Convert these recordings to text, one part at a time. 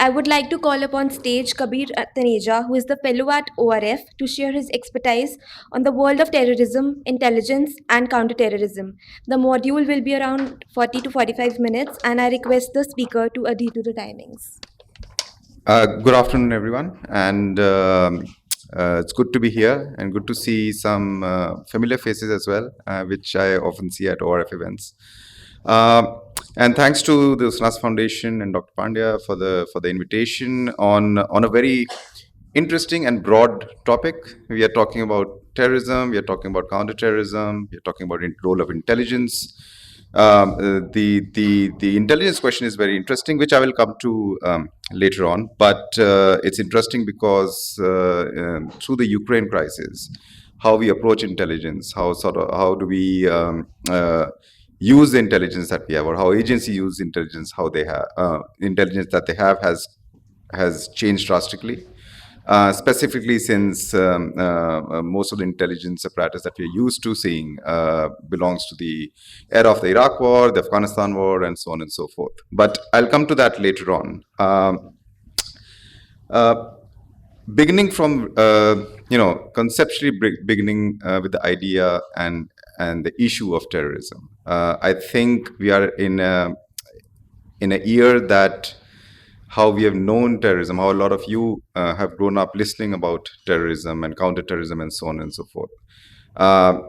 I would like to call upon stage Kabir Taneja, who is the fellow at ORF, to share his expertise on the world of terrorism, intelligence, and counterterrorism. The module will be around 40 to 45 minutes, and I request the speaker to adhere to the timings. Good afternoon, everyone, and it's good to be here and good to see some familiar faces as well, which I often see at ORF events. And thanks to the Usanas Foundation and Dr. Pandya for the invitation on a very interesting and broad topic. We are talking about terrorism, we are talking about counterterrorism, we are talking about the role of intelligence. The intelligence question is very interesting, which I will come to later on. But it's interesting because through the Ukraine crisis, how we approach intelligence, how do we use the intelligence that we have, or how agencies use intelligence, how they have intelligence that they have has changed drastically. Specifically since most of the intelligence apparatus that we're used to seeing belongs to the era of the Iraq war, the Afghanistan war, and so on and so forth. But I'll come to that later on. Beginning from, conceptually beginning with the idea and the issue of terrorism. I think we are in a year that how we have known terrorism, how a lot of you have grown up listening about terrorism and counterterrorism and so on and so forth.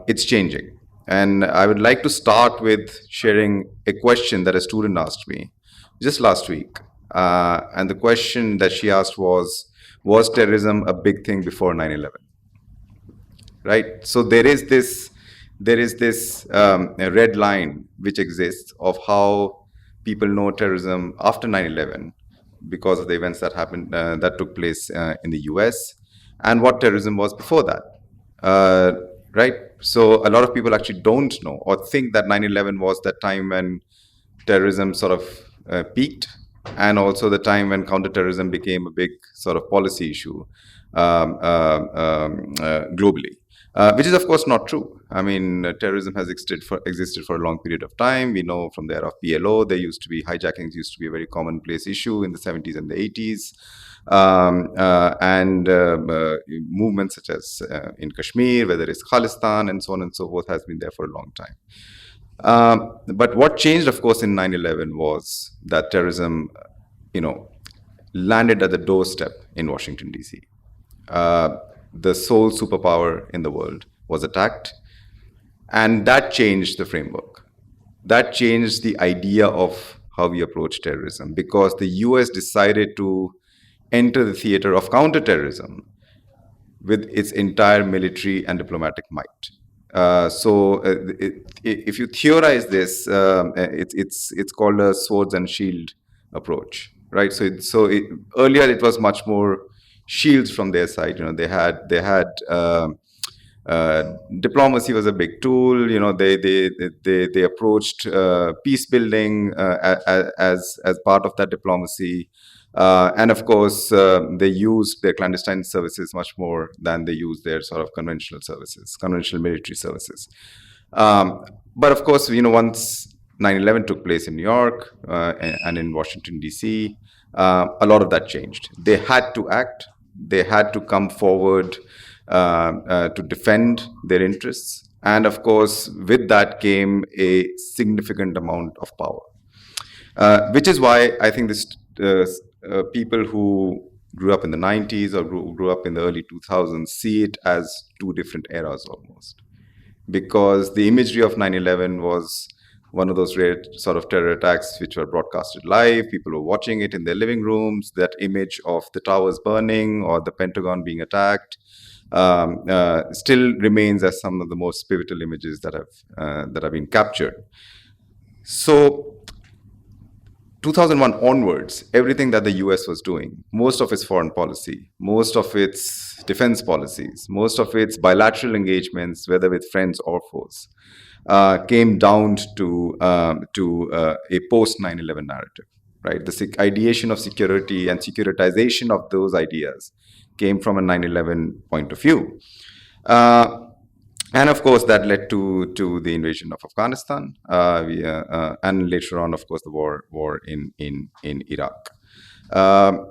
It's changing. And I would like to start with sharing a question that a student asked me just last week. And the question that she asked was terrorism a big thing before 9/11? Right? So there is this red line which exists of how people know terrorism after 9/11 because of the events that happened, that took place in the US, and what terrorism was before that, right? So a lot of people actually don't know or think that 9/11 was that time when terrorism sort of peaked, and also the time when counterterrorism became a big sort of policy issue globally. Which is, of course, not true. I mean, terrorism has existed for a long period of time. We know from the era of PLO, hijackings used to be a very commonplace issue in the 70s and the 80s. And movements such as in Kashmir, whether it's Khalistan and so on and so forth, has been there for a long time. But what changed, of course, in 9/11 was that terrorism, landed at the doorstep in Washington, D.C. The sole superpower in the world was attacked, and that changed the framework. That changed the idea of how we approach terrorism, because the US decided to enter the theater of counterterrorism with its entire military and diplomatic might. So if you theorize this, it's called a swords and shield approach, right? So earlier it was much more shields from their side. They had diplomacy was a big tool. They approached peace building as part of that diplomacy, and of course they used their clandestine services much more than they used their sort of conventional military services. But of course, once 9/11 took place in New York and in Washington, D.C., a lot of that changed. They had to act. They had to come forward to defend their interests. And of course, with that came a significant amount of power, which is why I think this people who grew up in the 90s or grew up in the early 2000s see it as two different eras almost. Because the imagery of 9/11 was one of those rare sort of terror attacks which were broadcasted live. People were watching it in their living rooms. That image of the towers burning or the Pentagon being attacked still remains as some of the most pivotal images that have been captured. So 2001 onwards, everything that the US was doing, most of its foreign policy, most of its defense policies, most of its bilateral engagements, whether with friends or foes, came down to a post 9/11 narrative, right? The ideation of security and securitization of those ideas came from a 9/11 point of view. And of course, that led to the invasion of Afghanistan, and later on, of course, the war in Iraq. Um,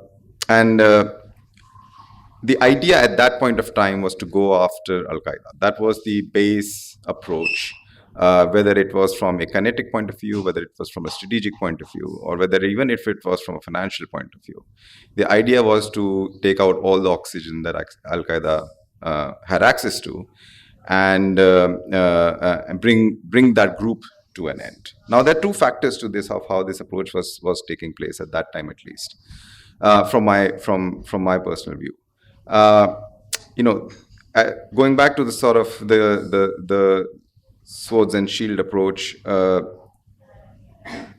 and the idea at that point of time was to go after Al Qaeda. That was the base approach, whether it was from a kinetic point of view, whether it was from a strategic point of view, or whether even if it was from a financial point of view. The idea was to take out all the oxygen that Al Qaeda had access to, and bring that group to an end. Now, there are two factors to this of how this approach was taking place at that time, at least, from my personal view. Uh, you know, Going back to the sort of the swords and shield approach,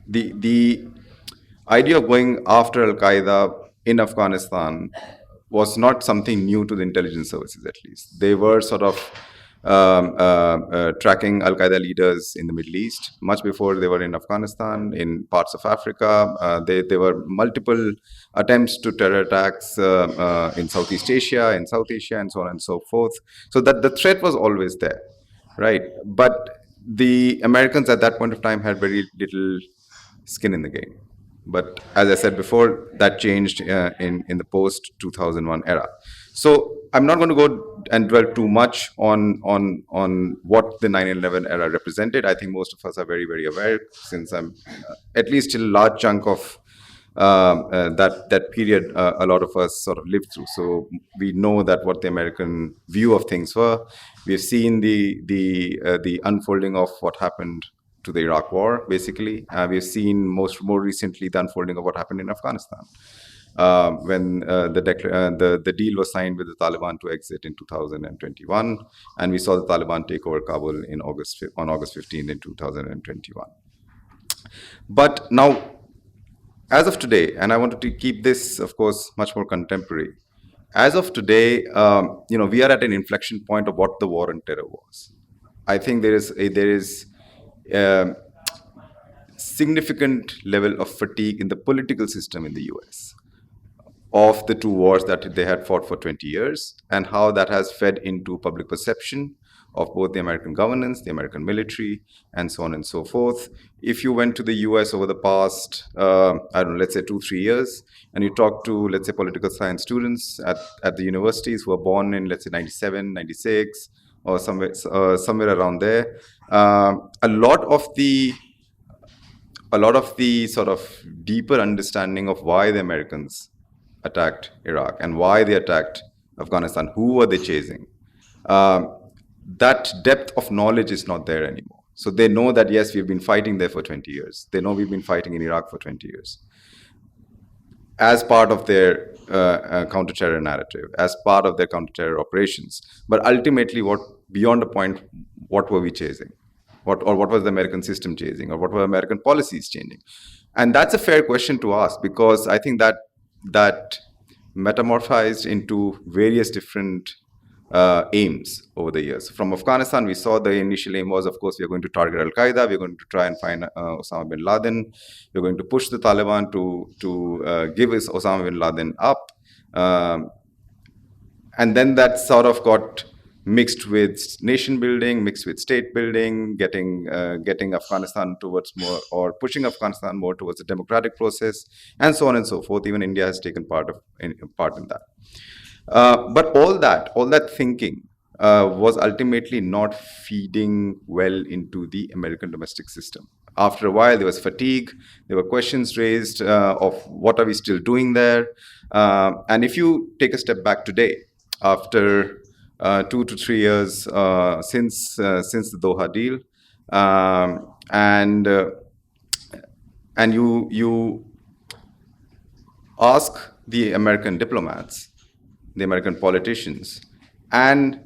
the idea of going after Al Qaeda in Afghanistan was not something new to the intelligence services, at least. They were sort of tracking Al Qaeda leaders in the Middle East much before they were in Afghanistan, in parts of Africa. There were multiple attempts to terror attacks in Southeast Asia, in South Asia, and so on and so forth. So that the threat was always there, right? But the Americans at that point of time had very little skin in the game. But as I said before, that changed in the post 2001 era. So I'm not going to go and dwell too much on what the 9/11 era represented. I think most of us are very aware, since I'm at least a large chunk of that period, a lot of us sort of lived through. So we know that what the American view of things were. We've seen the unfolding of what happened to the Iraq War. Basically, we've seen more recently the unfolding of what happened in Afghanistan. When the deal was signed with the Taliban to exit in 2021, and we saw the Taliban take over Kabul on August 15th in 2021. But now, as of today, and I wanted to keep this, of course, much more contemporary. As of today, we are at an inflection point of what the war on terror was. I think there is a significant level of fatigue in the political system in the US of the two wars that they had fought for 20 years, and how that has fed into public perception of both the American governance, the American military, and so on and so forth. If you went to the US over the past, I don't know, let's say 2-3 years, and you talk to, let's say, political science students at the universities who are born in, let's say, 97, 96, or somewhere around there, a lot of the sort of deeper understanding of why the Americans attacked Iraq and why they attacked Afghanistan, who were they chasing, that depth of knowledge is not there anymore. So they know that, yes, we've been fighting there for 20 years. They know we've been fighting in Iraq for 20 years as part of their counter-terror narrative, as part of their counter-terror operations. But ultimately, beyond a point, what were we chasing? What was the American system chasing? Or what were American policies changing? And that's a fair question to ask, because I think that metamorphized into various different aims over the years. From Afghanistan, we saw the initial aim was, of course, we are going to target Al-Qaeda, we're going to try and find Osama bin Laden, we're going to push the Taliban to give us Osama bin Laden up. And then that sort of got mixed with nation building, mixed with state building, getting Afghanistan towards more, or pushing Afghanistan more towards a democratic process, and so on and so forth. Even India has taken part in that. But all that thinking was ultimately not feeding well into the American domestic system. After a while, there was fatigue. There were questions raised of what are we still doing there. And if you take a step back today, after 2 to 3 years since the Doha deal, and you ask the American diplomats, the American politicians, and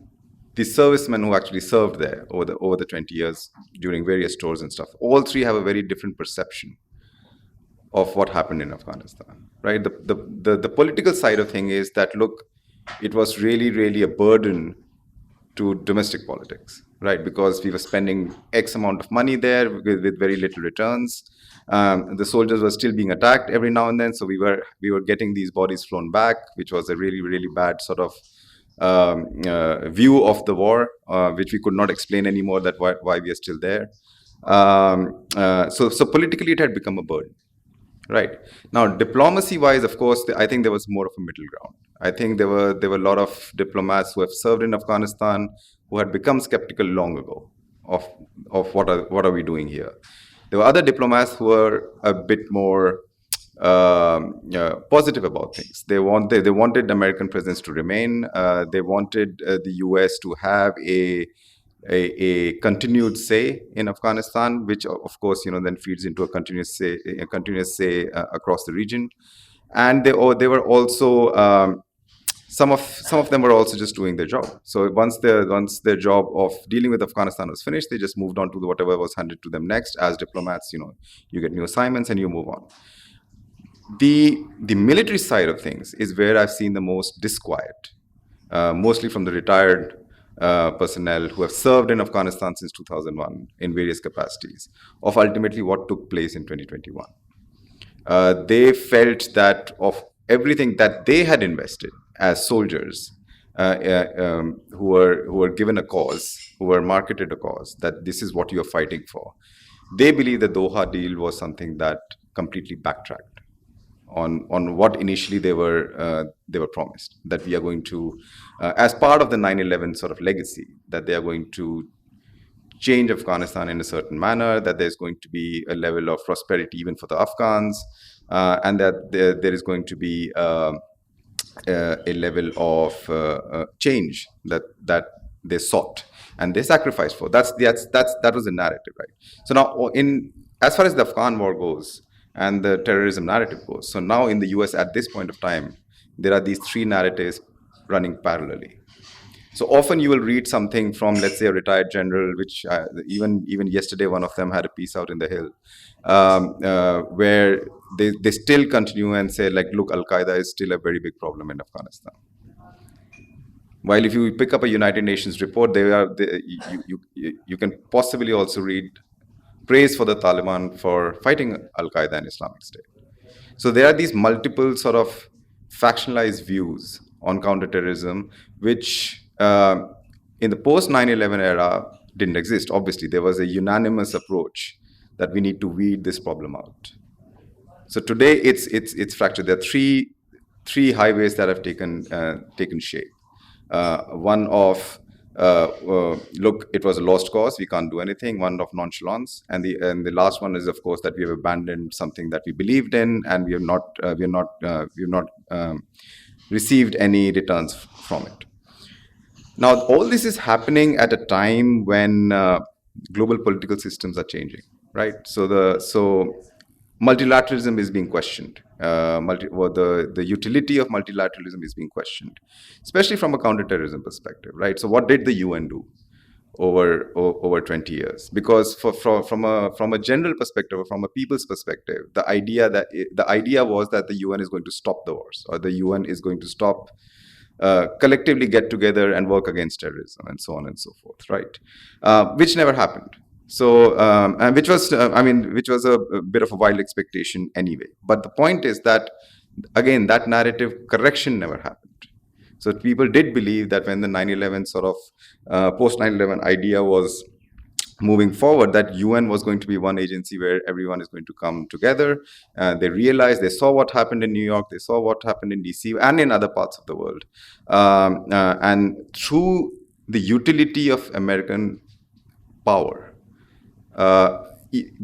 the servicemen who actually served there over the 20 years during various tours and stuff, all three have a very different perception of what happened in Afghanistan, right? The political side of thing is that, look, it was really a burden to domestic politics, right? Because we were spending X amount of money there with very little returns. The soldiers were still being attacked every now and then, so we were getting these bodies flown back, which was a really bad sort of view of the war, which we could not explain anymore, that why we are still there. So politically, it had become a burden. Right. Now, diplomacy-wise, of course, I think there was more of a middle ground. I think there were a lot of diplomats who have served in Afghanistan who had become skeptical long ago of what are we doing here. There were other diplomats who were a bit more positive about things. They wanted American presence to remain. They wanted the U.S. to have a continued say in Afghanistan, which of course then feeds into a continuous say across the region. And they were also some of them were also just doing their job. So once their job of dealing with Afghanistan was finished, they just moved on to whatever was handed to them next. As diplomats, you get new assignments and you move on. The military side of things is where I've seen the most disquiet, mostly from the retired personnel who have served in Afghanistan since 2001 in various capacities, of ultimately what took place in 2021. They felt that of everything that they had invested as soldiers, who were given a cause, who were marketed a cause, that this is what you are fighting for. They believe the Doha deal was something that completely backtracked on what initially they were promised, that we are going to, as part of the 9/11 sort of legacy, that they are going to change Afghanistan in a certain manner, that there's going to be a level of prosperity even for the Afghans, and that there is going to be a level of change that they sought and they sacrificed for. That was the narrative, right? So now, in as far as the Afghan war goes and the terrorism narrative goes, so now in the U.S. at this point of time, there are these three narratives running parallelly. So often you will read something from, let's say, a retired general, which even yesterday one of them had a piece out in the Hill, where they still continue and say, like, look, Al-Qaeda is still a very big problem in Afghanistan. While if you pick up a United Nations report, you can possibly also read praise for the Taliban for fighting Al-Qaeda and Islamic State. So there are these multiple sort of factionalized views on counterterrorism, which in the post 9/11 era didn't exist. Obviously, there was a unanimous approach that we need to weed this problem out. So today it's fractured. There are three highways that have taken shape. One of look, it was a lost cause, we can't do anything. One of nonchalance, and the last one is, of course, that we have abandoned something that we believed in, and we have not received any returns from it. Now, all this is happening at a time when global political systems are changing, right? So multilateralism is being questioned. The utility of multilateralism is being questioned, especially from a counterterrorism perspective, right? So what did the UN do over 20 years? Because from a general perspective, or from a people's perspective, the idea was that the UN is going to stop the wars, or the UN is going to stop collectively get together and work against terrorism, and so on and so forth, right? Which never happened. So, and which was a bit of a wild expectation anyway. But the point is that, again, that narrative correction never happened. So people did believe that when the 9/11 sort of post 9/11 idea was moving forward, that UN was going to be one agency where everyone is going to come together. They realized, they saw what happened in New York, they saw what happened in DC and in other parts of the world. And through the utility of American power,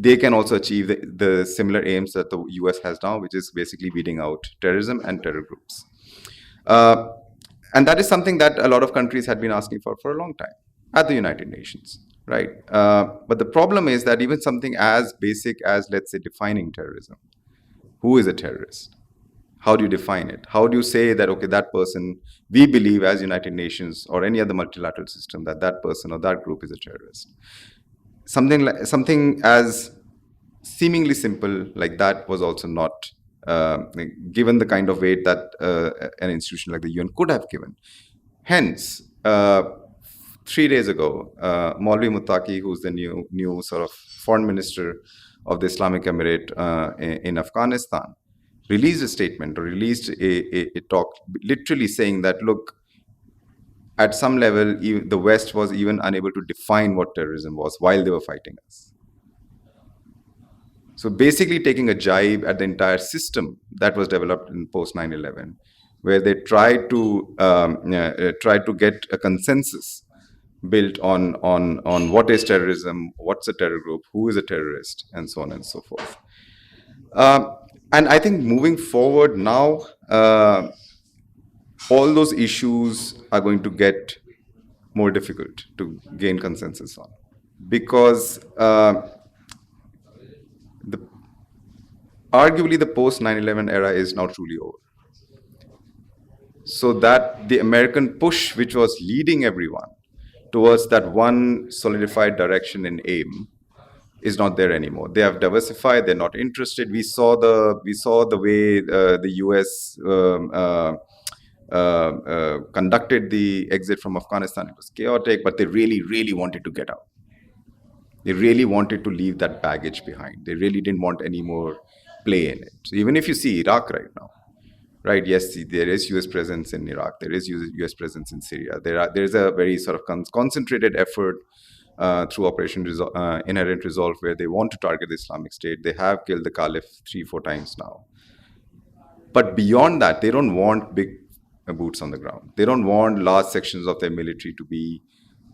they can also achieve the similar aims that the US has now, which is basically weeding out terrorism and terror groups. And that is something that a lot of countries had been asking for a long time at the United Nations, right? But the problem is that even something as basic as, let's say, defining terrorism. Who is a terrorist? How do you define it? How do you say that, okay, that person, we believe as United Nations or any other multilateral system, that that person or that group is a terrorist? Something as seemingly simple like that was also not given the kind of weight that an institution like the UN could have given. Hence, 3 days ago, Maulvi Muttaqi, who's the new sort of foreign minister of the Islamic Emirate in Afghanistan, released a statement, or released a talk, literally saying that, look, at some level, the West was even unable to define what terrorism was while they were fighting us. So basically taking a jibe at the entire system that was developed in post 9/11, where they tried to get a consensus built on what is terrorism, what's a terror group, who is a terrorist, and so on and so forth. Um, and I think moving forward now, all those issues are going to get more difficult to gain consensus on, because the arguably the post 9/11 era is now truly over. So that the American push, which was leading everyone towards that one solidified direction and aim, is not there anymore. They have diversified. They're not interested. We saw the way the U.S. Conducted the exit from Afghanistan. It was chaotic, but they really, really wanted to get out. They really wanted to leave that baggage behind. They really didn't want any more play in it. So even if you see Iraq right now, right? Yes, there is U.S. presence in Iraq. There is U.S. presence in Syria. There's a very sort of concentrated effort through Inherent Resolve, where they want to target the Islamic State. They have killed the Caliph 3-4 times now. But beyond that, they don't want big boots on the ground. They don't want large sections of their military to be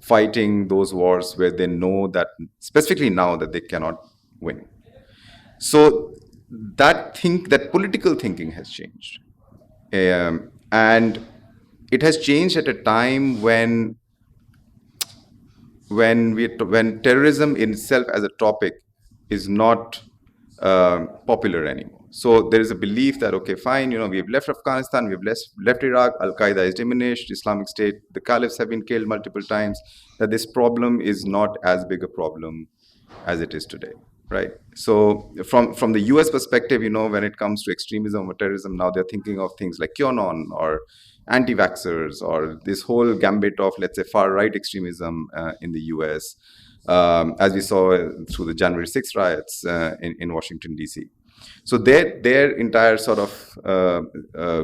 fighting those wars where they know that, specifically now, that they cannot win. So that political thinking has changed. And it has changed at a time when terrorism in itself as a topic is not popular anymore. So there is a belief that, okay, fine, we've left Afghanistan, we've left Iraq, Al-Qaeda is diminished, Islamic State, the caliphs have been killed multiple times, that this problem is not as big a problem as it is today, right? So from the US perspective, when it comes to extremism or terrorism, now they're thinking of things like QAnon or anti-vaxxers, or this whole gambit of, let's say, far-right extremism in the US, as we saw through the January 6th riots in Washington, D.C. So their entire sort of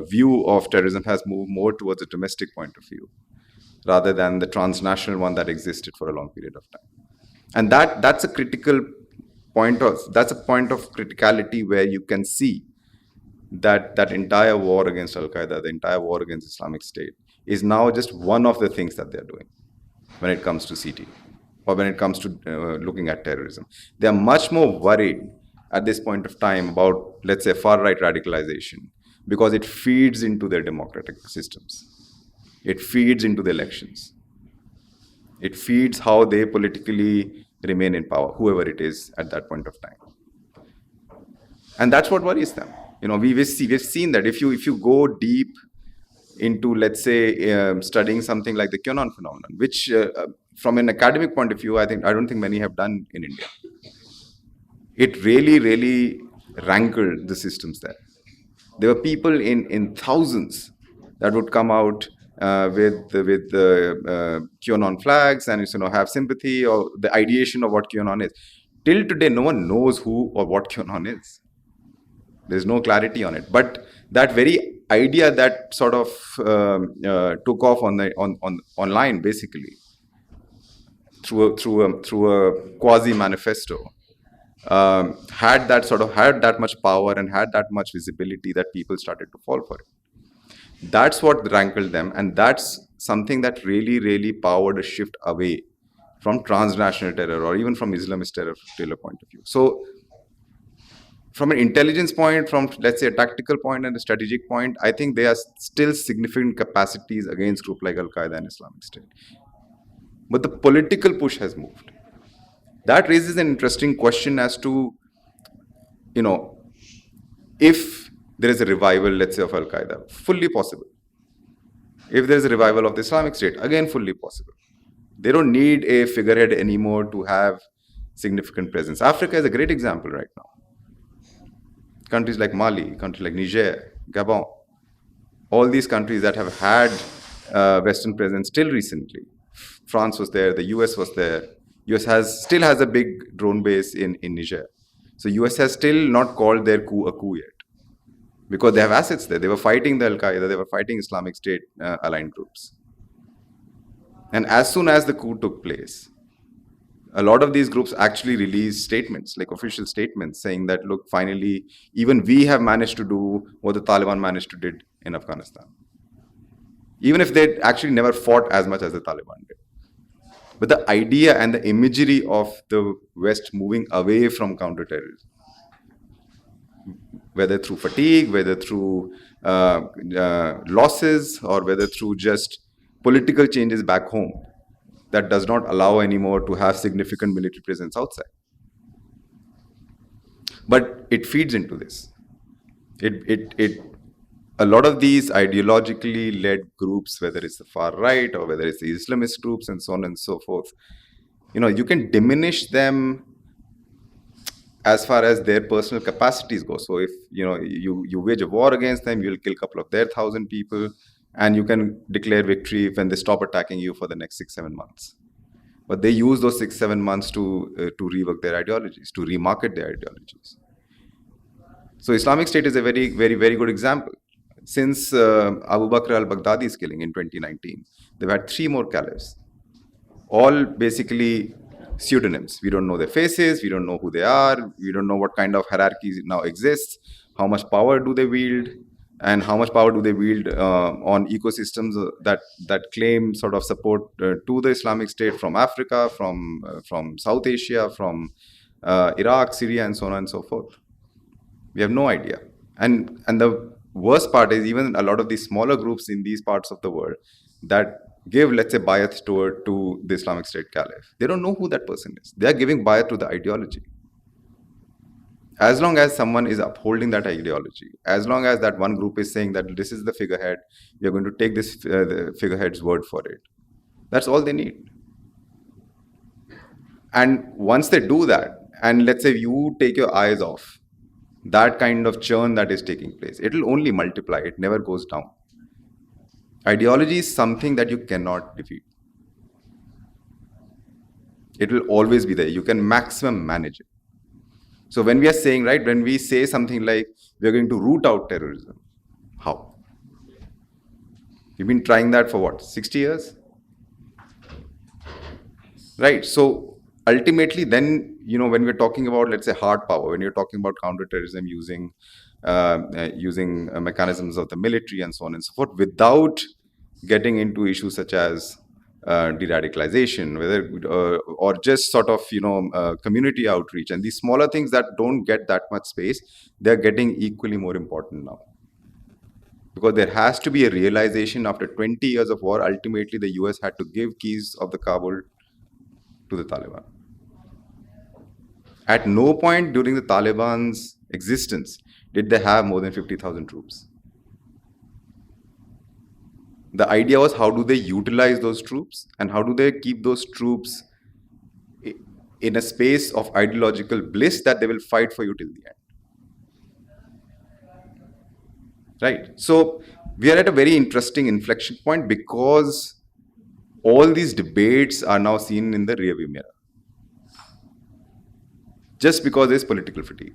view of terrorism has moved more towards a domestic point of view, rather than the transnational one that existed for a long period of time. And that's a point of criticality, where you can see that entire war against Al-Qaeda, the entire war against Islamic State, is now just one of the things that they're doing when it comes to CT, or when it comes to looking at terrorism. They're much more worried at this point of time about, let's say, far-right radicalization, because it feeds into their democratic systems. It feeds into the elections. It feeds how they politically remain in power, whoever it is at that point of time. And that's what worries them. We've seen that if you go deep into, let's say, studying something like the QAnon phenomenon, which from an academic point of view, I don't think many have done in India. It really, really rankled the systems there. There were people in thousands that would come out with the QAnon flags and have sympathy or the ideation of what QAnon is. Till today, no one knows who or what QAnon is. There's no clarity on it. But that very idea that sort of took off online, basically through a quasi manifesto, had that much power and had that much visibility that people started to fall for it. That's what rankled them, and that's something that really, really powered a shift away from transnational terror or even from Islamist terror point of view. So from an intelligence point, from, let's say, a tactical point and a strategic point, I think there are still significant capacities against groups like Al-Qaeda and Islamic State. But the political push has moved. That raises an interesting question as to, if there is a revival, let's say, of Al-Qaeda, fully possible. If there is a revival of the Islamic State, again, fully possible. They don't need a figurehead anymore to have significant presence. Africa is a great example right now. Countries like Mali, countries like Niger, Gabon, all these countries that have had Western presence till recently. France was there, the US was there. US still has a big drone base in Niger. So US has still not called their coup a coup yet, because they have assets there. They were fighting the Al-Qaeda, they were fighting Islamic State aligned groups. And as soon as the coup took place, A lot of these groups actually release statements, like official statements, saying that, look, finally, even we have managed to do what the Taliban managed to did in Afghanistan. Even if they actually never fought as much as the Taliban did. But the idea and the imagery of the West moving away from counterterrorism, whether through fatigue, whether through losses, or whether through just political changes back home, that does not allow anymore to have significant military presence outside. But it feeds into this. A lot of these ideologically led groups, whether it's the far right or whether it's the Islamist groups and so on and so forth, you can diminish them as far as their personal capacities go. So if you wage a war against them, you'll kill a couple of their 1,000 people, and you can declare victory when they stop attacking you for the next 6-7 months. But they use those 6-7 months to rework their ideologies, to remarket their ideologies. So Islamic State is a very, very, very good example. Since Abu Bakr al-Baghdadi's killing in 2019, they've had 3 more caliphs, all basically pseudonyms. We don't know their faces, we don't know who they are, we don't know what kind of hierarchy now exists, how much power do they wield, and how much power do they wield on ecosystems that claim sort of support to the Islamic State from Africa, from South Asia, from Iraq, Syria, and so on and so forth. We have no idea. And the worst part is, even a lot of these smaller groups in these parts of the world that give, let's say, bayat to the Islamic State caliph, they don't know who that person is. They are giving bayat to the ideology. As long as someone is upholding that ideology, as long as that one group is saying that this is the figurehead, we are going to take this the figurehead's word for it, that's all they need. And once they do that, and let's say you take your eyes off that kind of churn that is taking place, it will only multiply, it never goes down. Ideology is something that you cannot defeat. It will always be there. You can maximum manage it. So when we are saying, right, when we say something like we are going to root out terrorism, how? We've been trying that for what, 60 years? Right. So ultimately, then, when we're talking about, let's say, hard power, when you're talking about counterterrorism using mechanisms of the military and so on and so forth, without getting into issues such as de-radicalization, whether or just sort of community outreach, and these smaller things that don't get that much space, they're getting equally more important now, because there has to be a realization after 20 years of war. Ultimately, the US had to give keys of the Kabul to the Taliban. At no point during the Taliban's existence did they have more than 50,000 troops. The idea was, how do they utilize those troops, and how do they keep those troops in a space of ideological bliss that they will fight for you till the end. Right? So we are at a very interesting inflection point, because all these debates are now seen in the rearview mirror, just because there's political fatigue.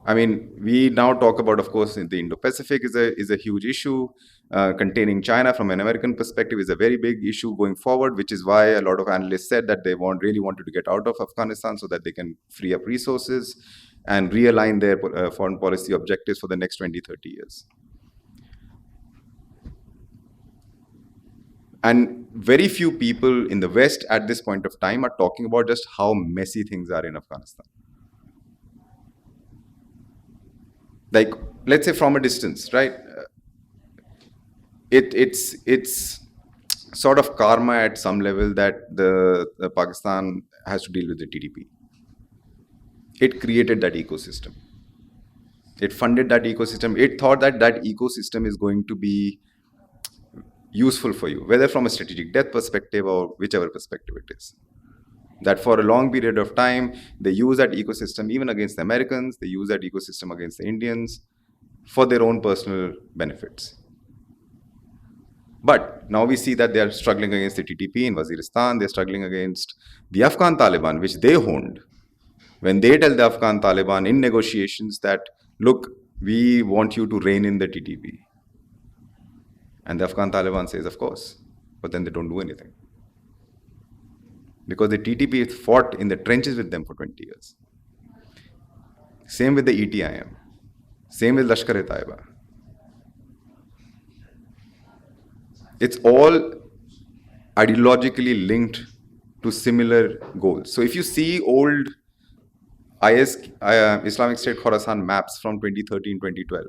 I mean, we now talk about, of course, the Indo-Pacific is a huge issue. Containing China from an American perspective is a very big issue going forward, which is why a lot of analysts said that they really wanted to get out of Afghanistan so that they can free up resources and realign their foreign policy objectives for the next 20, 30 years. And very few people in the West at this point of time are talking about just how messy things are in Afghanistan. Like, let's say from a distance, right? It's sort of karma at some level that the Pakistan has to deal with the TTP. It created that ecosystem. It funded that ecosystem. It thought that that ecosystem is going to be useful for you, whether from a strategic depth perspective or whichever perspective it is. That for a long period of time, they use that ecosystem even against the Americans, they use that ecosystem against the Indians for their own personal benefits. But now we see that they are struggling against the TTP in Waziristan, they're struggling against the Afghan Taliban, which they honed. When they tell the Afghan Taliban in negotiations that, look, we want you to rein in the TTP. And the Afghan Taliban says, of course, but then they don't do anything. because the TTP fought in the trenches with them for 20 years. Same with the ETIM. Same with Lashkar-e-Taiba. It's all ideologically linked to similar goals. So if you see old IS, Islamic State Khorasan maps from 2013, 2012,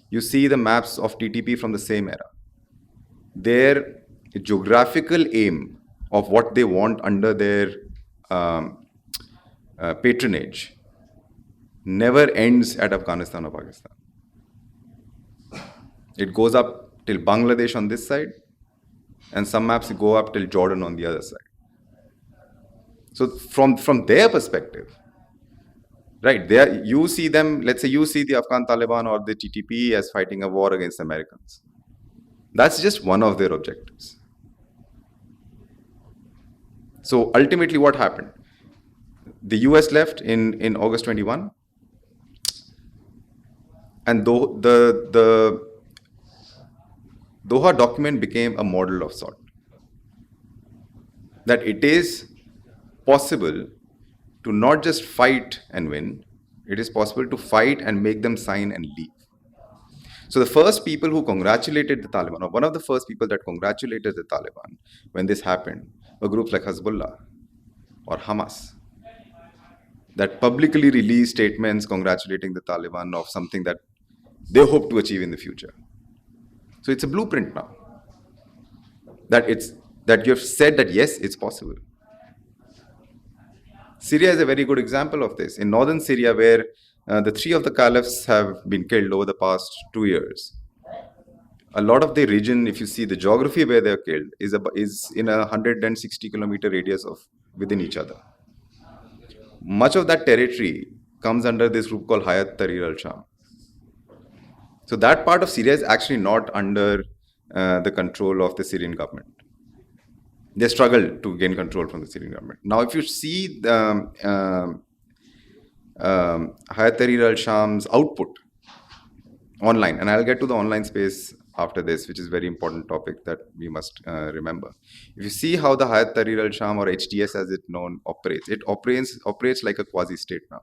you see the maps of TTP from the same era. Their geographical aim of what they want under their patronage never ends at Afghanistan or Pakistan. It goes up till Bangladesh on this side, and some maps go up till Jordan on the other side. So from their perspective, right, there you see them, let's say you see the Afghan Taliban or the TTP as fighting a war against Americans. That's just one of their objectives. So ultimately what happened? The US left in August 21, and the Doha document became a model of sort. That it is possible to not just fight and win, it is possible to fight and make them sign and leave. So the first people who congratulated the Taliban, or one of the first people that congratulated the Taliban when this happened, were groups like Hezbollah or Hamas, that publicly released statements congratulating the Taliban of something that they hope to achieve in the future. So it's a blueprint now. That you have said that yes, it's possible. Syria is a very good example of this. In northern Syria, where the three of the caliphs have been killed over the past 2 years, a lot of the region, if you see the geography where they're killed, is in a 160-kilometer radius of within each other. Much of that territory comes under this group called Hayat Tahrir al-Sham. So that part of Syria is actually not under the control of the Syrian government. They struggle to gain control from the Syrian government. Now, if you see the Hayat Tahrir al-Sham's output online, and I'll get to the online space after this, which is a very important topic that we must remember. If you see how the Hayat Tahrir al-Sham, or HTS as it's known, operates, it operates like a quasi-state now.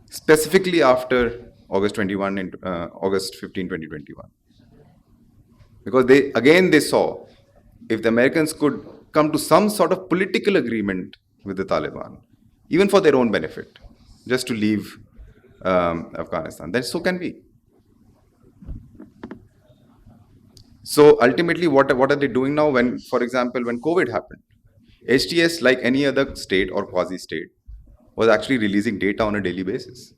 Specifically after August 21 and August 15, 2021. Because they saw if the Americans could come to some sort of political agreement with the Taliban, even for their own benefit, just to leave Afghanistan, then so can we. So ultimately, what are they doing now? When, for example, when COVID happened, HTS, like any other state or quasi-state, was actually releasing data on a daily basis.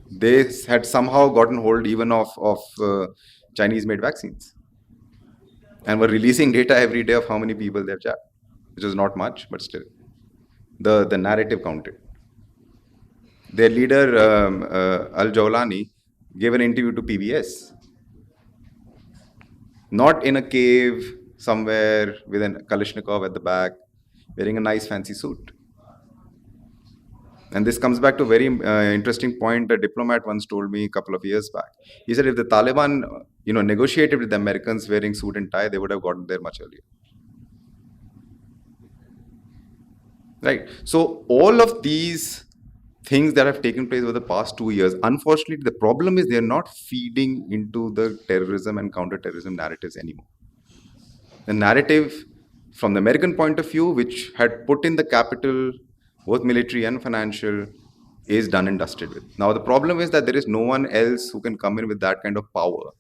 They had somehow gotten hold even of Chinese-made vaccines, and were releasing data every day of how many people they've jabbed, which was not much, but still, the narrative counted. Their leader, Al-Jawlani, gave an interview to PBS. Not in a cave somewhere with a Kalashnikov at the back, wearing a nice fancy suit. And this comes back to a very interesting point a diplomat once told me a couple of years back. He said if the Taliban, negotiated with the Americans wearing suit and tie, they would have gotten there much earlier. Right. So all of these things that have taken place over the past 2 years, unfortunately, the problem is they're not feeding into the terrorism and counter-terrorism narratives anymore. The narrative from the American point of view, which had put in the capital, both military and financial, is done and dusted with. Now, the problem is that there is no one else who can come in with that kind of power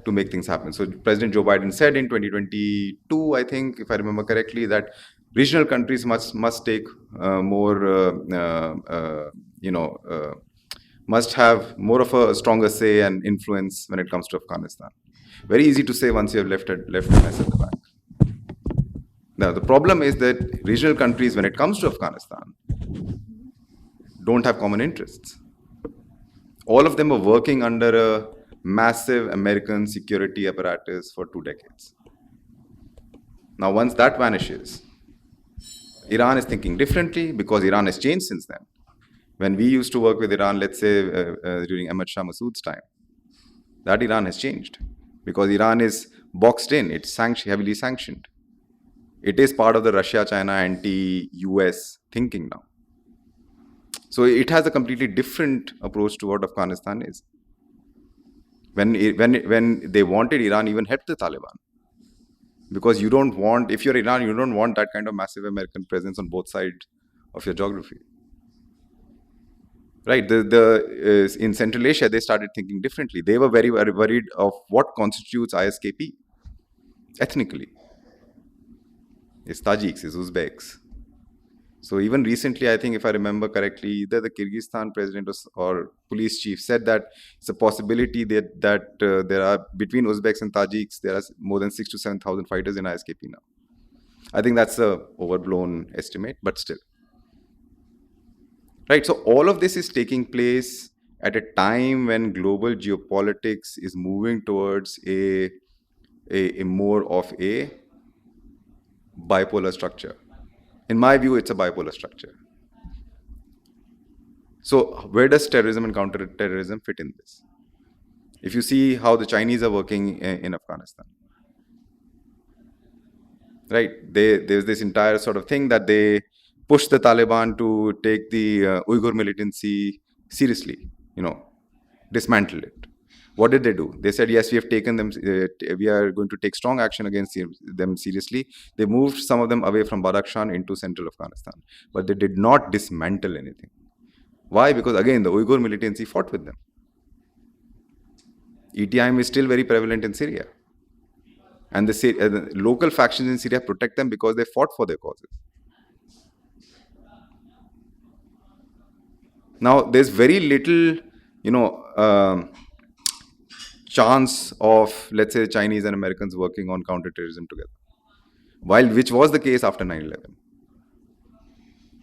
to make things happen. So President Joe Biden said in 2022, I think, if I remember correctly, that regional countries must take must have more of a stronger say and influence when it comes to Afghanistan. Very easy to say once you have left the mess at the back. Now, the problem is that regional countries, when it comes to Afghanistan, don't have common interests. All of them are working under a massive American security apparatus for 2 decades. Now, once that vanishes, Iran is thinking differently because Iran has changed since then. When we used to work with Iran, let's say during Ahmad Shah Massoud's time, that Iran has changed because Iran is boxed in. It's heavily sanctioned. It is part of the Russia-China anti-US thinking now. So it has a completely different approach to what Afghanistan is. When they wanted, Iran even helped the Taliban, because you don't want, if you're Iran, you don't want that kind of massive American presence on both sides of your geography. Right? In Central Asia, they started thinking differently. They were very, very worried of what constitutes ISKP ethnically. It's Tajiks, it's Uzbeks. So even recently, I think if I remember correctly, either the Kyrgyzstan president or police chief said that it's a possibility that there are, between Uzbeks and Tajiks, there are more than 6,000 to 7,000 fighters in ISKP now. I think that's a overblown estimate, but still. Right. So all of this is taking place at a time when global geopolitics is moving towards a more of a bipolar structure. In my view, it's a bipolar structure. So where does terrorism and counter-terrorism fit in this? If you see how the Chinese are working in Afghanistan, right? There's this entire sort of thing that they push the Taliban to take the Uyghur militancy seriously, dismantle it. What did they do? They said, yes, we have taken them, we are going to take strong action against them seriously. They moved some of them away from Badakhshan into central Afghanistan, but they did not dismantle anything. Why? Because again, the Uyghur militancy fought with them. ETIM is still very prevalent in Syria. And the local factions in Syria protect them because they fought for their causes. Now, there's very little, chance of, let's say, Chinese and Americans working on counterterrorism together, which was the case after 9/11.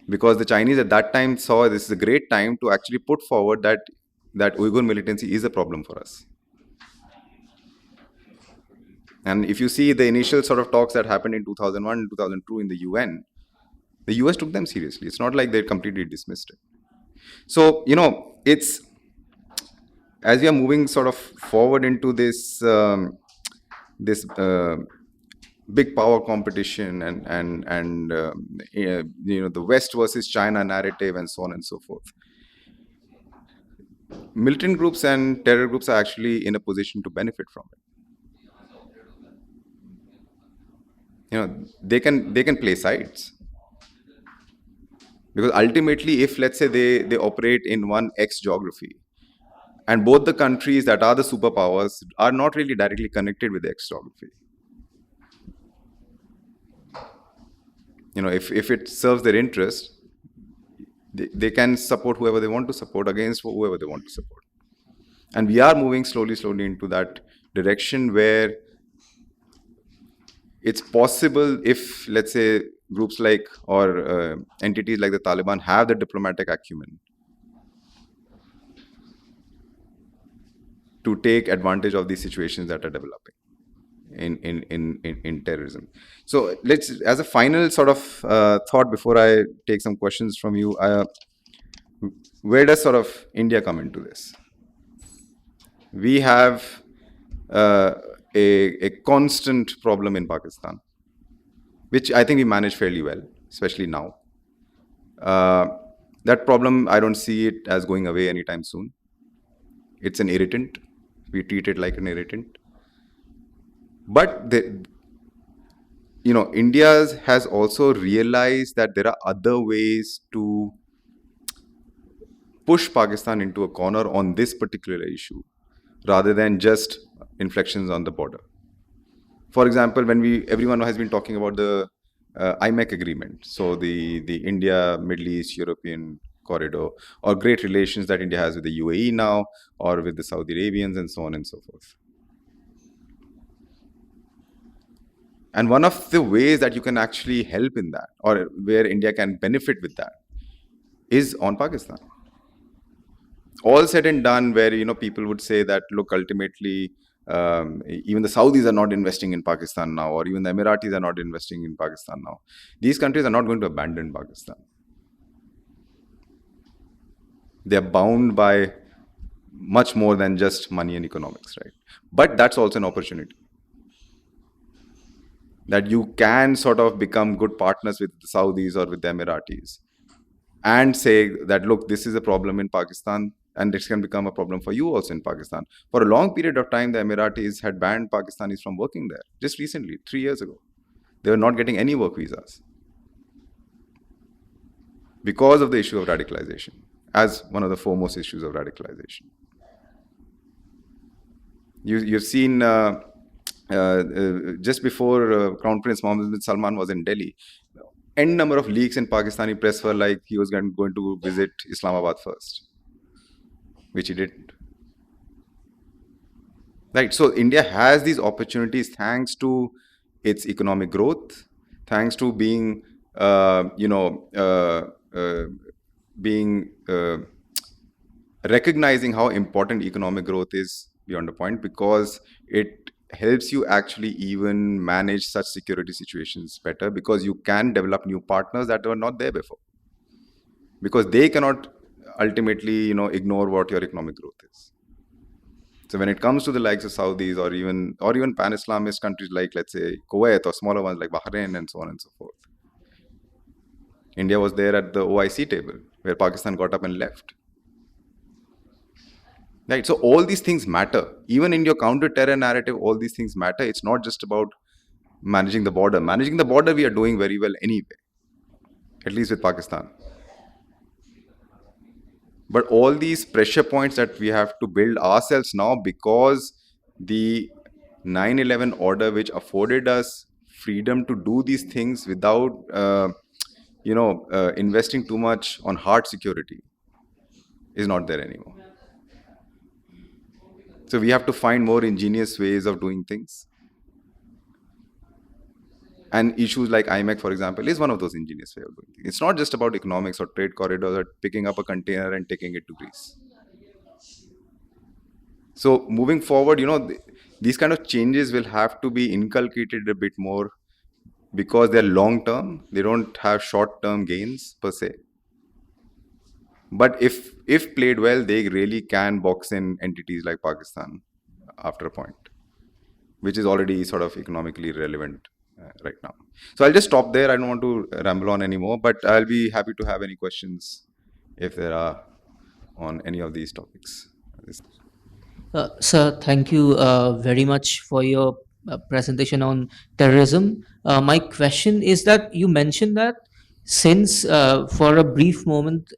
Because the Chinese at that time saw this is a great time to actually put forward that Uyghur militancy is a problem for us. And if you see the initial sort of talks that happened in 2001, 2002 in the UN, the US took them seriously. It's not like they completely dismissed it. So, it's, as we are moving sort of forward into this big power competition and the West versus China narrative and so on and so forth, militant groups and terror groups are actually in a position to benefit from it. They can play sides, because ultimately, if let's say they operate in one X geography, and both the countries that are the superpowers are not really directly connected with the X geography, if it serves their interest, they can support whoever they want to support against whoever they want to support. And we are moving slowly into that direction where it's possible, if, let's say, groups like or entities like the Taliban have the diplomatic acumen to take advantage of these situations that are developing in terrorism. So let's, as a final sort of thought before I take some questions from you, where does sort of India come into this? We have a constant problem in Pakistan, which I think we manage fairly well, especially now. That problem, I don't see it as going away anytime soon. It's an irritant. We treat it like an irritant. But India has also realized that there are other ways to push Pakistan into a corner on this particular issue, rather than just inflections on the border. For example, everyone has been talking about the IMEC agreement, so the India, Middle East, European corridor, or great relations that India has with the UAE now, or with the Saudi Arabians, and so on and so forth. And one of the ways that you can actually help in that, or where India can benefit with that, is on Pakistan. All said and done, where people would say that, look, ultimately, even the Saudis are not investing in Pakistan now, or even the Emiratis are not investing in Pakistan now. These countries are not going to abandon Pakistan. They are bound by much more than just money and economics, right? But that's also an opportunity. that you can sort of become good partners with the Saudis or with the Emiratis and say that, look, this is a problem in Pakistan and this can become a problem for you also in Pakistan. For a long period of time, the Emiratis had banned Pakistanis from working there. Just recently, 3 years ago, they were not getting any work visas because of the issue of radicalization, as one of the foremost issues of radicalization. You've seen just before Crown Prince Mohammed bin Salman was in Delhi, n number of leaks in Pakistani press were like he was going to visit Islamabad first, which he didn't. Right. So India has these opportunities thanks to its economic growth, thanks to being, being recognizing how important economic growth is beyond a point, because it helps you actually even manage such security situations better, because you can develop new partners that were not there before, because they cannot ultimately, ignore what your economic growth is. So when it comes to the likes of Saudis or even pan-Islamist countries like, let's say, Kuwait, or smaller ones like Bahrain and so on and so forth, India was there at the OIC table where Pakistan got up and left. Right. So all these things matter. Even in your counter-terror narrative, all these things matter. It's not just about managing the border. Managing the border, we are doing very well anyway, at least with Pakistan. But all these pressure points that we have to build ourselves now, because the 9/11 order, which afforded us freedom to do these things without, investing too much on hard security, is not there anymore. So we have to find more ingenious ways of doing things. And issues like IMEC, for example, is one of those ingenious ways of doing things. It's not just about economics or trade corridors or picking up a container and taking it to Greece. So moving forward, these kind of changes will have to be inculcated a bit more, because they're long term. They don't have short term gains per se. But if played well, they really can box in entities like Pakistan after a point, which is already sort of economically relevant right now. So I'll just stop there. I don't want to ramble on anymore, but I'll be happy to have any questions if there are on any of these topics. Sir, thank you very much for your presentation on terrorism. My question is that you mentioned that since for a brief moment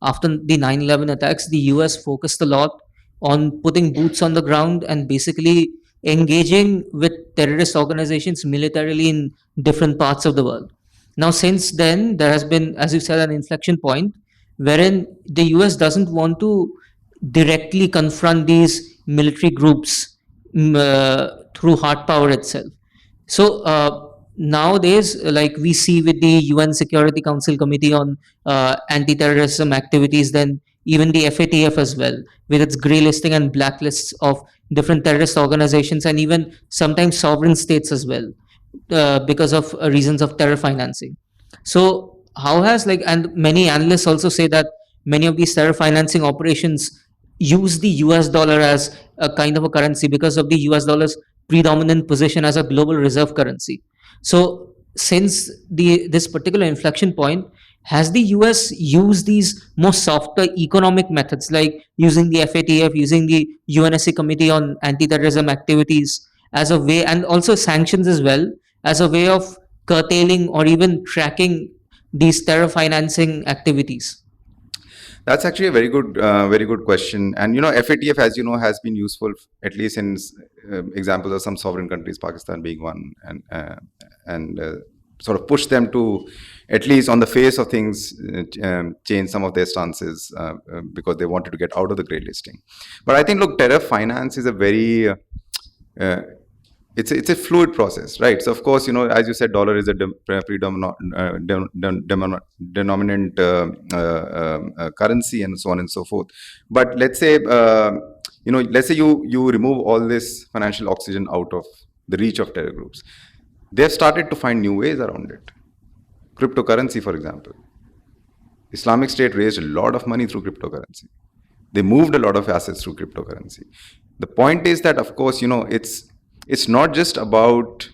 after the 9/11 attacks, the US focused a lot on putting boots on the ground and basically engaging with terrorist organizations militarily in different parts of the world. Now, since then, there has been, as you said, an inflection point wherein the US doesn't want to directly confront these military groups through hard power itself. So nowadays, like we see with the UN Security Council Committee on Anti-Terrorism Activities, then even the FATF as well, with its grey listing and blacklists of different terrorist organizations and even sometimes sovereign states as well, because of reasons of terror financing. So how has, like, and many analysts also say that many of these terror financing operations use the US dollar as a kind of a currency because of the US dollar's predominant position as a global reserve currency. So since this particular inflection point, has the US used these more softer economic methods like using the FATF, using the UNSC Committee on Anti-Terrorism Activities as a way, and also sanctions as well, as a way of curtailing or even tracking these terror financing activities? That's actually a very good question. And FATF, as you know, has been useful at least in examples of some sovereign countries, Pakistan being one, and sort of push them to, at least on the face of things, change some of their stances because they wanted to get out of the grey listing. But I think, look, terror finance is a very it's a fluid process, right? So of course, as you said, dollar is a denominant currency and so on and so forth. But let's say you remove all this financial oxygen out of the reach of terror groups. They've started to find new ways around it. Cryptocurrency, for example. Islamic State raised a lot of money through cryptocurrency. They moved a lot of assets through cryptocurrency. The point is that, of course, it's not just about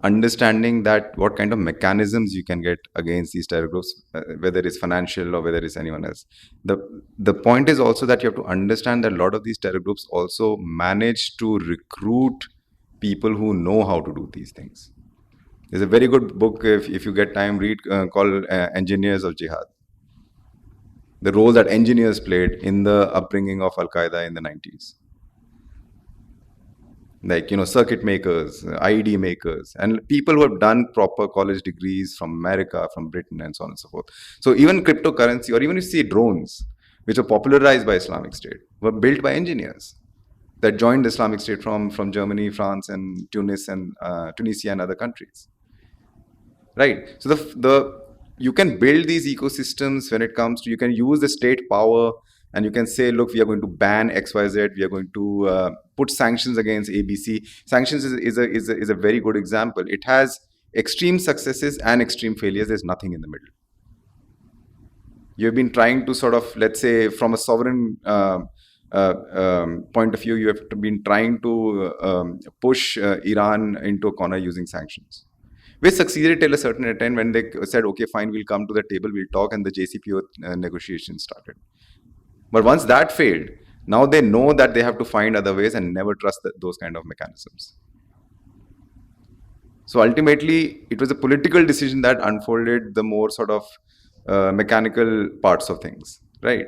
understanding that what kind of mechanisms you can get against these terror groups, whether it's financial or whether it's anyone else. The point is also that you have to understand that a lot of these terror groups also manage to recruit people who know how to do these things. There's a very good book, if you get time, read, called Engineers of Jihad. The role that engineers played in the upbringing of Al-Qaeda in the 90s. Like, circuit makers, IED makers, and people who have done proper college degrees from America, from Britain, and so on and so forth. So even cryptocurrency, or even you see drones, which are popularized by Islamic State, were built by engineers that joined Islamic State from Germany, France, and Tunisia and other countries. Right. So you can build these ecosystems when it comes to, you can use the state power and you can say, look, we are going to ban XYZ, we are going to put sanctions against ABC. Sanctions is a very good example. It has extreme successes and extreme failures. There's nothing in the middle. You've been trying to sort of, let's say, from a sovereign point of view, you have been trying to push Iran into a corner using sanctions, which succeeded till a certain extent when they said, okay, fine, we'll come to the table, we'll talk, and the JCPOA negotiations started. But once that failed, now they know that they have to find other ways and never trust those kind of mechanisms. So ultimately, it was a political decision that unfolded the more sort of mechanical parts of things, right?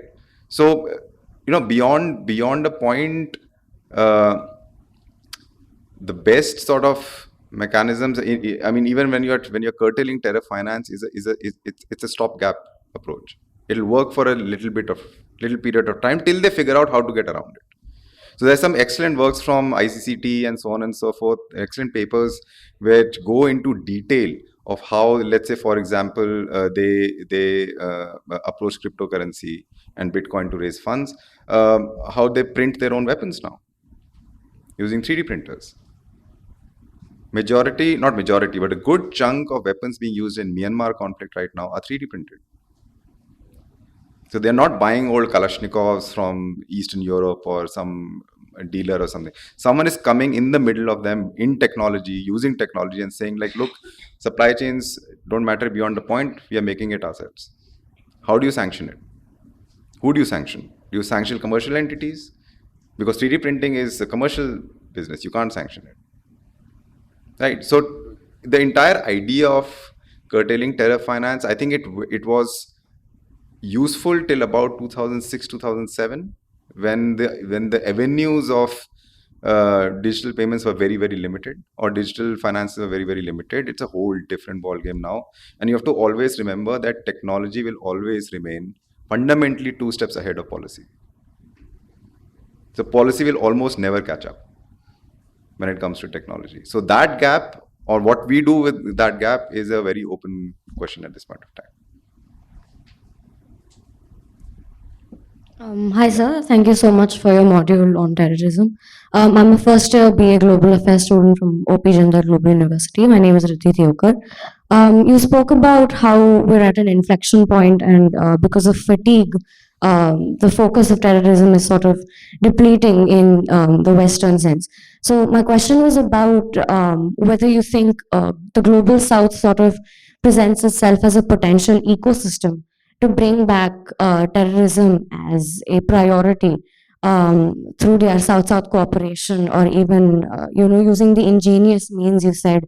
So, beyond a point, the best sort of mechanisms, I mean, even when you're curtailing terror finance, it's a stopgap approach. It'll work for a little period of time till they figure out how to get around it. So there's some excellent works from ICCT and so on and so forth, excellent papers which go into detail of how, let's say, for example, they approach cryptocurrency and Bitcoin to raise funds, how they print their own weapons now using 3D printers. Not majority, but a good chunk of weapons being used in Myanmar conflict right now are 3D printed. So they're not buying old Kalashnikovs from Eastern Europe or some dealer or something. Someone is coming in the middle of them in technology, using technology and saying like, look, supply chains don't matter beyond the point, we are making it ourselves. How do you sanction it? Who do you sanction? Do you sanction commercial entities? Because 3D printing is a commercial business, you can't sanction it. Right. So the entire idea of curtailing terror finance, I think it was useful till about 2006, 2007, when the avenues of digital payments were very, very limited, or digital finances were very, very limited. It's a whole different ballgame now. And you have to always remember that technology will always remain fundamentally 2 steps ahead of policy. So policy will almost never catch up when it comes to technology. So that gap, or what we do with that gap, is a very open question at this point of time. Hi, sir. Thank you so much for your module on terrorism. I'm a first year BA Global Affairs student from OP Jindal Global University. My name is Riddhi Thiokar. You spoke about how we're at an inflection point, and because of fatigue, the focus of terrorism is sort of depleting in the Western sense. So my question was about whether you think the global South sort of presents itself as a potential ecosystem to bring back terrorism as a priority through their South-South cooperation, or even using the ingenious means you said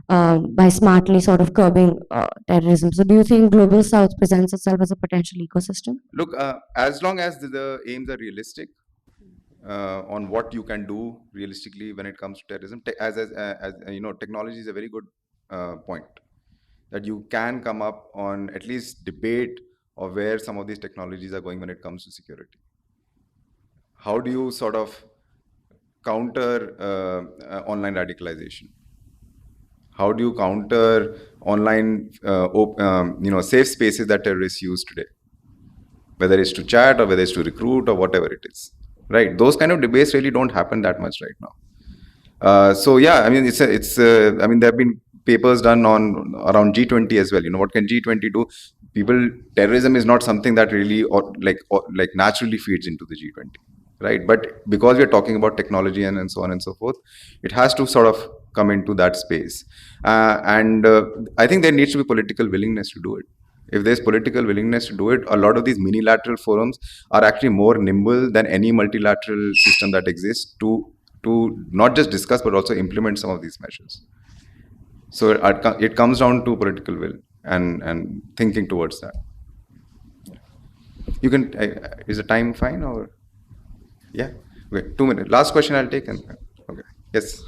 by smartly sort of curbing terrorism. So do you think global South presents itself as a potential ecosystem? Look, as long as the aims are realistic on what you can do realistically when it comes to terrorism, as technology is a very good point, that you can come up on at least debate of where some of these technologies are going when it comes to security. How do you sort of counter online radicalization? How do you counter online safe spaces that terrorists use today, whether it's to chat or whether it's to recruit or whatever it is, right? Those kind of debates really don't happen that much right now. So yeah, I mean, I mean, there have been papers done around G20 as well. What can G20 do? Terrorism is not something that really like naturally feeds into the G20, right? But because we are talking about technology and so on and so forth, it has to sort of come into that space. And I think there needs to be political willingness to do it. If there's political willingness to do it, a lot of these minilateral forums are actually more nimble than any multilateral system that exists to not just discuss but also implement some of these measures. So it comes down to political will and thinking towards that. You can. Is the time fine or? Yeah. Okay. 2 minutes. Last question I'll take. Okay. Yes.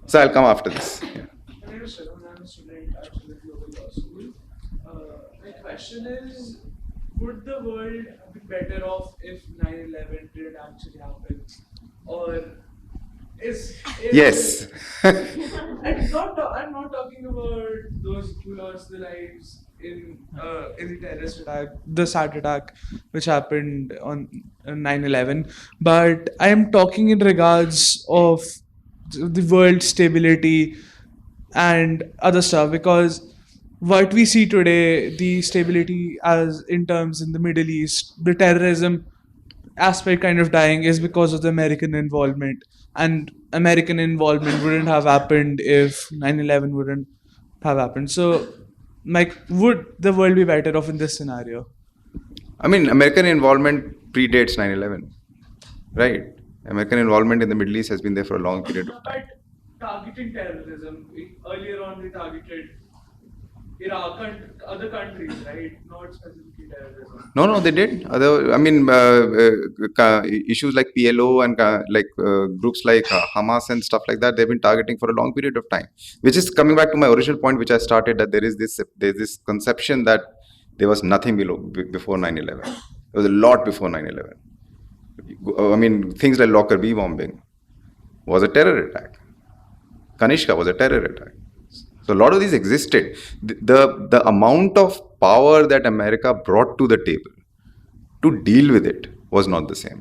So I'll come after this. Yeah. My name is Sharon. I'm a student at the Global Law School. My question is, would the world be better off if 9/11 didn't actually happen? Or is Yes. I'm not talking about those who lost their lives in the terrorist attack, the sad attack which happened on 9/11, but I am talking in regards of the world stability and other stuff, because what we see today, the stability as in terms in the Middle East, the terrorism aspect kind of dying is because of the American involvement. And American involvement wouldn't have happened if 9/11 wouldn't have happened. So, like, would the world be better off in this scenario? I mean, American involvement predates 9/11, right? American involvement in the Middle East has been there for a long period of time. But targeting terrorism, earlier on they targeted Iraq and other countries, right? Not specifically terrorism. No, they did. Issues like PLO and groups like Hamas and stuff like that, they've been targeting for a long period of time. Which is coming back to my original point, which I started, that there's this conception that there was nothing before 9/11. There was a lot before 9/11. I mean, things like Lockerbie bombing was a terror attack. Kanishka was a terror attack. So a lot of these existed. The amount of power that America brought to the table to deal with it was not the same.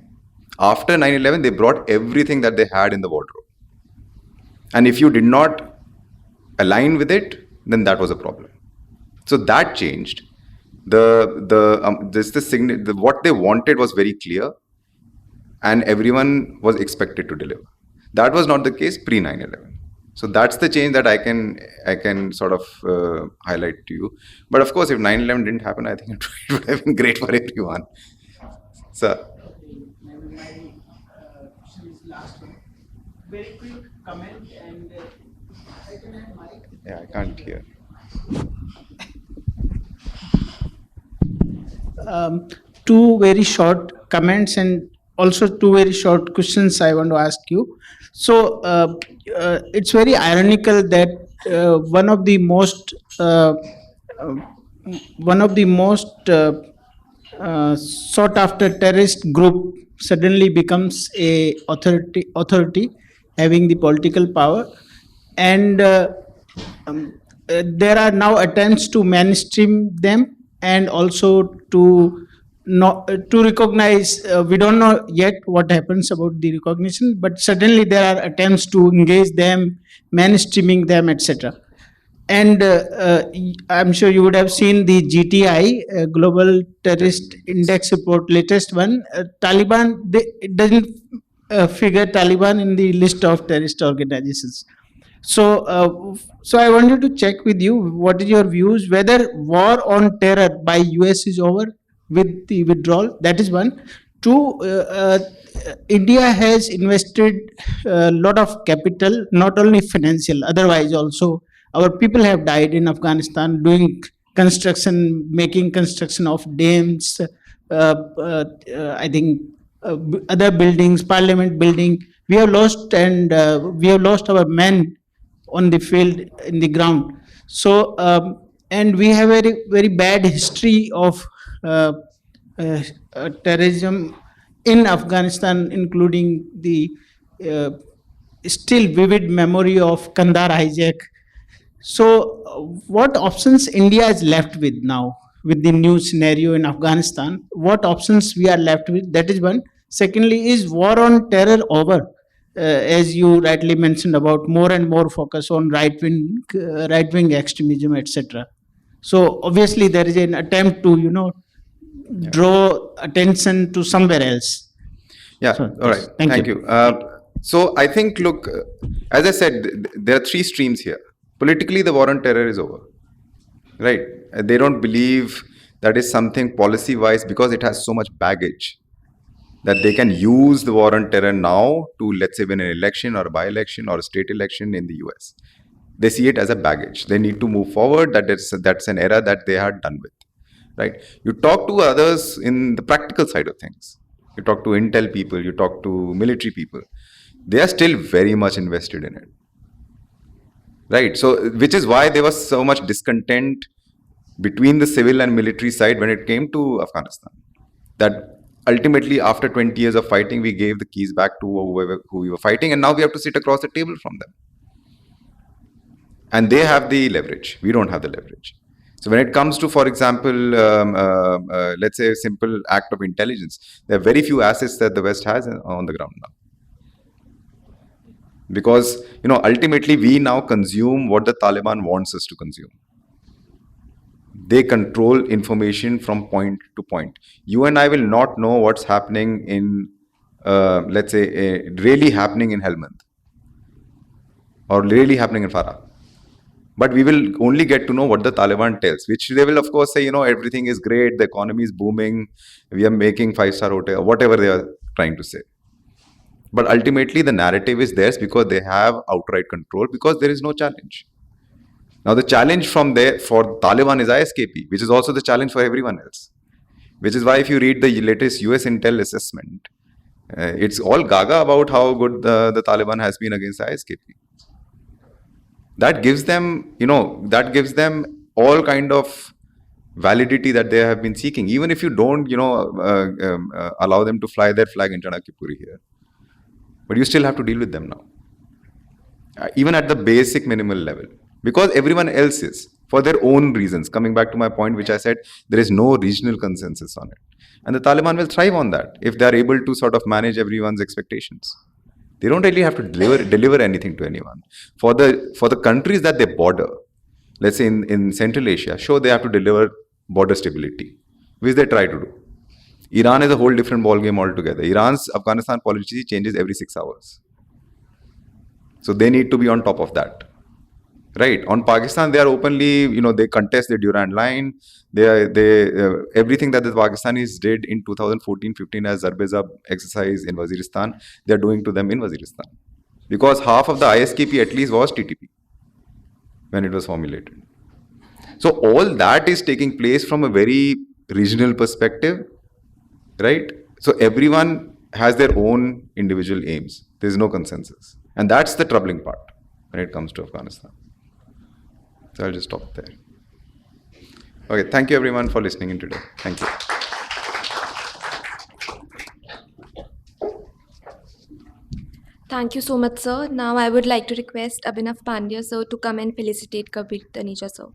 After 9/11, they brought everything that they had in the wardrobe. And if you did not align with it, then that was a problem. So that changed. What they wanted was very clear, and everyone was expected to deliver. That was not the case pre 9/11. So that's the change that I can sort of highlight to you. But of course, if 9/11 didn't happen, I think it would have been great for everyone. So. My question is last one. Very quick comment and I can have mic. Yeah, I can't hear. Two very short comments and also two very short questions I want to ask you. So it's very ironical that one of the most sought after terrorist group suddenly becomes a authority having the political power, and there are now attempts to mainstream them and also to recognize. We don't know yet what happens about the recognition, but certainly there are attempts to engage them, mainstreaming them, etc. And I'm sure you would have seen the GTI, Global Terrorist Index report, latest one. Taliban, it doesn't figure Taliban in the list of terrorist organizations. So I wanted to check with you, what is your views, whether war on terror by US is over with the withdrawal? That is one. Two, India has invested a lot of capital, not only financial, otherwise also. Our people have died in Afghanistan doing construction, making construction of dams, I think other buildings, parliament building. We have lost, and we have lost our men on the field, in the ground. So, and we have a very, very bad history of terrorism in Afghanistan, including the still vivid memory of Kandahar hijack. So, what options India is left with now with the new scenario in Afghanistan? What options we are left with? That is one. Secondly, is war on terror over? As you rightly mentioned about more and more focus on right wing extremism, etc. So obviously there is an attempt to draw attention to somewhere else. Yeah. So, all right. thank Thank you. you. So I think, look, as I said, there are three streams here. Politically, the war on terror is over, right? They don't believe that is something policy-wise, because it has so much baggage, that they can use the war on terror now to, let's say, win an election or a by-election or a state election in the US. They see it as a baggage. They need to move forward. That's an era that they are done with, right? You talk to others in the practical side of things. You talk to intel people. You talk to military people. They are still very much invested in it, right? So, which is why there was so much discontent between the civil and military side when it came to Afghanistan. That ultimately, after 20 years of fighting, we gave the keys back to who we were fighting, and now we have to sit across the table from them. And they have the leverage. We don't have the leverage. So when it comes to, for example, let's say a simple act of intelligence, there are very few assets that the West has on the ground now. Because, ultimately we now consume what the Taliban wants us to consume. They control information from point to point. You and I will not know what's happening in, let's say, really happening in Helmand or really happening in Farah. But we will only get to know what the Taliban tells, which they will, of course, say, everything is great, the economy is booming, we are making 5-star hotel, whatever they are trying to say. But ultimately, the narrative is theirs because they have outright control, because there is no challenge. Now, the challenge from there for Taliban is ISKP, which is also the challenge for everyone else. Which is why if you read the latest US Intel assessment, it's all gaga about how good the Taliban has been against ISKP. That gives them, all kind of validity that they have been seeking. Even if you don't, allow them to fly their flag in Chanakipuri here. But you still have to deal with them now. Even at the basic minimal level. Because everyone else is, for their own reasons. Coming back to my point, which I said, there is no regional consensus on it. And the Taliban will thrive on that if they are able to sort of manage everyone's expectations. They don't really have to deliver anything to anyone. For the countries that they border, let's say in Central Asia, sure, they have to deliver border stability, which they try to do. Iran is a whole different ballgame altogether. Iran's Afghanistan policy changes every 6 hours. So they need to be on top of that. Right. On Pakistan, they are openly, they contest the Durand line. Everything that the Pakistanis did in 2014-15 as Zarbezab exercise in Waziristan, they are doing to them in Waziristan. Because half of the ISKP at least was TTP when it was formulated. So all that is taking place from a very regional perspective, right? So everyone has their own individual aims. There is no consensus. And that's the troubling part when it comes to Afghanistan. So I'll just stop there. Okay, thank you everyone for listening in today. Thank you. Thank you so much, sir. Now I would like to request Abhinav Pandya, sir, to come and felicitate Kabir Taneja, sir.